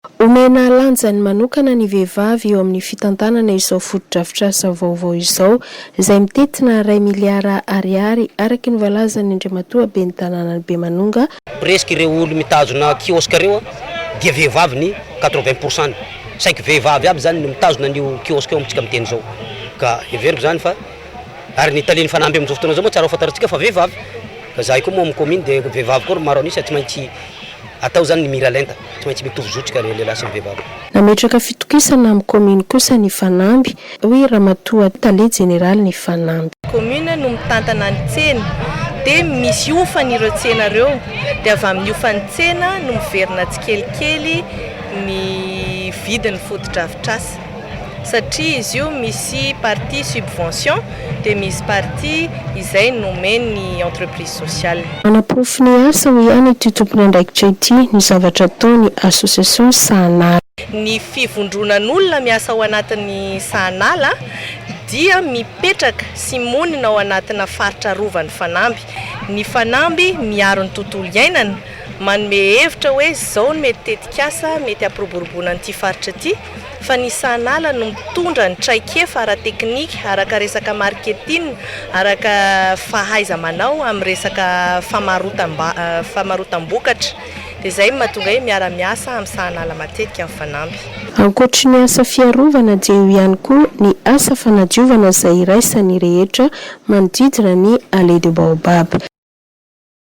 Omena lanjany manokana ny vehivavy eo amin'ny fitantanana izao fotodrafitrasa vaovao izao, izay mitetina 2 miliara ariary araky ny valazan'ny Andriamatoa ben'ny tanàna Bemanonga. Presque ireo olo mitazona kiosque reo dia vehivavy ny 80%. Saika vehivavy aby zany no mitazona an'io kiosque io amitsika miteny zao. Ka everiko zany fa ary ny taleny fanamby amin'izao fotoana zao moa tsara fatantsika fa vehivavy. Ka zahay koa moa amin'ny commune dia vehivavy koa maro anisy tsy maintsy atao zany ny mira lenta, tsy maintsy mitovy zotrika lehilahy sy vehivavy. Nametraka fitokisana amin'ny commune kosa ny fanamby, hoy Ramatoa Tale Jeneraly ny fanamby. Commune no mitantana ny tsena dia misy ofan'ireo tsena ireo dia avy amin'ny ofan'ny tsena no miverina tsikelikely ny vidin'ny fotodrafitrasa. Satria izy io misy partie subvention dia misy partie izay nomen'ny entreprise sociale. Manaporofo ny asa ho ihany ity tompony andraikitra ity ny zavatra ataony association Sahanala. Ny fivondronan'olona miasa ao anatin'ny Sahanala dia mipetraka sy monina ao anatina faritra rovan'ny Fanamby. Ny Fanamby miaro ny tontolo iainana, manome hevitra hoe zao no mety tetikasa, mety ampiroboroboana an'ity faritra ity, fa ny Sahanala no mitondra ny traikefa ara-teknika, araka resaka marketing, araka fahaiza-manao amin'ny resaka famarotam-bokatra. Dia izay mahatonga hoe miara-miasa amin'ny Sahanala matetika amin'ny Fanamby. Ankoatry ny asa fiarovana dia eo ihany koa ny asa fanadiovana izay iraisan'ny rehetra manodidina ny Allée de Baobab.